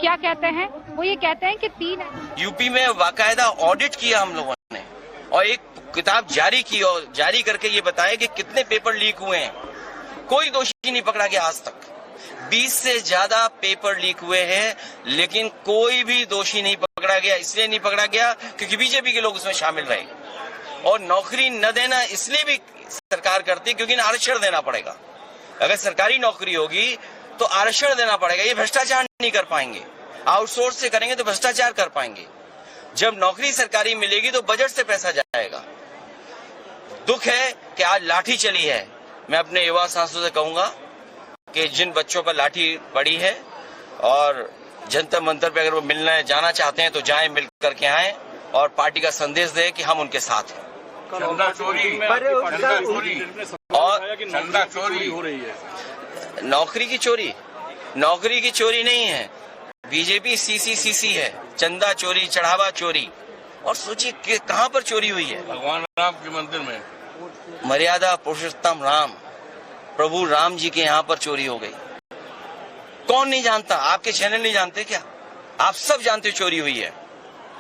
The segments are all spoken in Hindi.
क्या कहते हैं? वो ये कहते हैं कि 3 यूपी में बाकायदा ऑडिट किया हम लोगों ने और एक किताब जारी की और जारी करके ये बताया कि कितने पेपर लीक हुए हैं। कोई दोषी नहीं पकड़ा गया आज तक। 20 से ज्यादा पेपर लीक हुए हैं, लेकिन कोई भी दोषी नहीं पकड़ा गया। इसलिए नहीं पकड़ा गया क्योंकि बीजेपी के लोग उसमें शामिल रहे। और नौकरी न देना इसलिए भी सरकार करती है क्योंकि आरक्षण देना पड़ेगा। अगर सरकारी नौकरी होगी तो आरक्षण देना पड़ेगा। ये भ्रष्टाचार नहीं कर पाएंगे। आउटसोर्स से करेंगे तो भ्रष्टाचार कर पाएंगे। जब नौकरी सरकारी मिलेगी तो बजट से पैसा जाएगा। दुख है कि आज लाठी चली है। मैं अपने युवा सांसदों से कहूंगा कि जिन बच्चों पर लाठी पड़ी है और जंतर मंतर पे अगर वो मिलने जाना चाहते हैं तो जाएं, मिल करके आएं और पार्टी का संदेश दें कि हम उनके साथ हैं। चंदा चोरी और चंदा चोरी हो रही है। नौकरी की चोरी नहीं है। बीजेपी सीसी है। चंदा चोरी, चढ़ावा चोरी। और सोचिए कि कहां पर चोरी हुई है। भगवान राम के मंदिर में मर्यादा पुरुषोत्तम राम, प्रभु राम जी के यहाँ पर चोरी हो गई। कौन नहीं जानता? आपके चैनल नहीं जानते क्या? आप सब जानते हो चोरी हुई है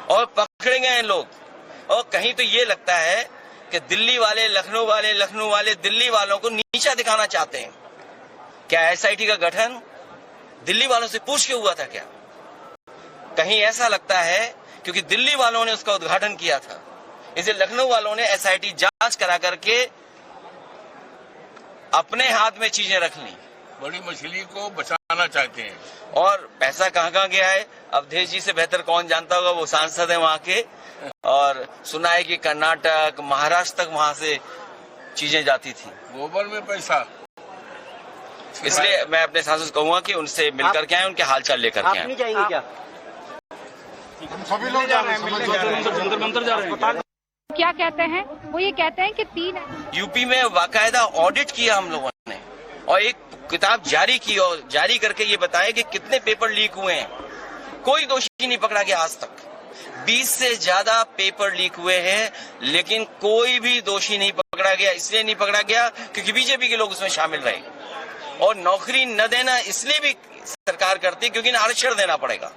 और पकड़े गए हैं लोग। और कहीं तो ये लगता है कि दिल्ली वाले, लखनऊ वाले दिल्ली वालों को नीचा दिखाना चाहते हैं। क्या एसआईटी का गठन दिल्ली वालों से पूछ के हुआ था क्या? कहीं ऐसा लगता है क्योंकि दिल्ली वालों ने उसका उद्घाटन किया था, इसे लखनऊ वालों ने एसआईटी जांच करा करके अपने हाथ में चीजें रख ली। बड़ी मछली को बचाना चाहते हैं। और पैसा कहाँ गया है अवधेश जी से बेहतर कौन जानता होगा। वो सांसद है वहाँ के। और सुना है कि कर्नाटक, महाराष्ट्र तक वहाँ से चीजें जाती थी। गोबर में पैसा। इसलिए मैं अपने सांसद को कहूंगा कि उनसे मिलकर के आए, उनके हालचाल लेकर के आए। नहीं जाएंगे क्या? हम सभी लोग जा रहे हैं, जंतर मंतर जा रहे हैं। क्या कहते हैं? वो ये कहते हैं कि 3 यूपी में बाकायदा ऑडिट किया हम लोगों ने और एक किताब जारी की और जारी करके ये बताया कि कितने पेपर लीक हुए हैं। कोई दोषी नहीं पकड़ा गया आज तक। 20 से ज्यादा पेपर लीक हुए हैं, लेकिन कोई भी दोषी नहीं पकड़ा गया। इसलिए नहीं पकड़ा गया क्योंकि बीजेपी के लोग उसमें शामिल रहे। और नौकरी न देना इसलिए भी सरकार करती है क्योंकि आरक्षण देना पड़ेगा।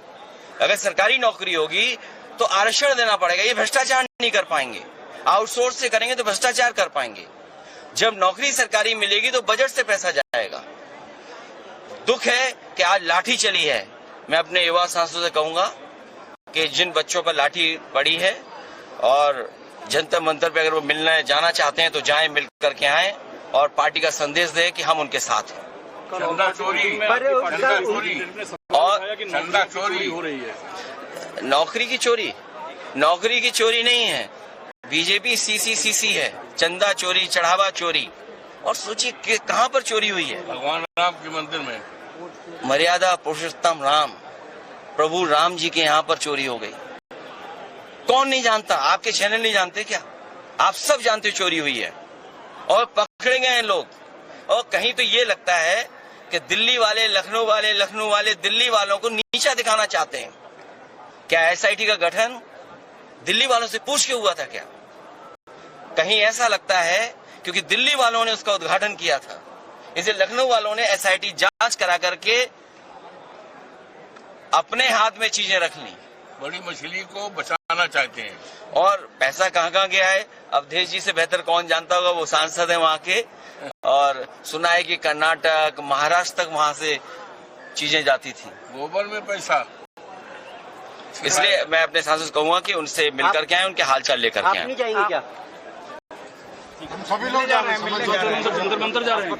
अगर सरकारी नौकरी होगी तो आरक्षण देना पड़ेगा। ये भ्रष्टाचार नहीं कर पाएंगे। आउटसोर्स से करेंगे तो भ्रष्टाचार कर पाएंगे। जब नौकरी सरकारी मिलेगी तो बजट से पैसा जाएगा। दुख है कि आज लाठी चली है। मैं अपने युवा सांसदों से कहूंगा कि जिन बच्चों पर लाठी पड़ी है और जंतर मंतर पे अगर वो मिलने जाना चाहते हैं तो जाएं, मिल करके आएं और पार्टी का संदेश दें कि हम उनके साथ हैं। चंदा चोरी और चंदा चोरी हो रही है। नौकरी की चोरी नहीं है। बीजेपी सीसी है। चंदा चोरी, चढ़ावा चोरी। और सोचिए कि कहां पर चोरी हुई है। भगवान राम के मंदिर में मर्यादा पुरुषोत्तम राम, प्रभु राम जी के यहाँ पर चोरी हो गई। कौन नहीं जानता? आपके चैनल नहीं जानते क्या? आप सब जानते हो चोरी हुई है और पकड़े गए हैं लोग। और कहीं तो ये लगता है कि दिल्ली वाले, लखनऊ वाले दिल्ली वालों को नीचा दिखाना चाहते हैं। क्या एसआईटी का गठन दिल्ली वालों से पूछ के हुआ था क्या? कहीं ऐसा लगता है क्योंकि दिल्ली वालों ने उसका उद्घाटन किया था, इसे लखनऊ वालों ने एसआईटी जांच करा करके अपने हाथ में चीजें रख ली। बड़ी मछली को बचाना चाहते हैं। और पैसा कहाँ गया है अवधेश जी से बेहतर कौन जानता होगा। वो सांसद है वहाँ के। और सुना है कि कर्नाटक, महाराष्ट्र तक वहाँ से चीजें जाती थी। गोबर में पैसा। इसलिए मैं अपने सांसद को कहूंगा कि उनसे मिलकर के आए, उनके हालचाल लेकर के आए। नहीं जाएंगे क्या? हम सभी लोग जा रहे हैं, जंतर मंतर जा रहे हैं।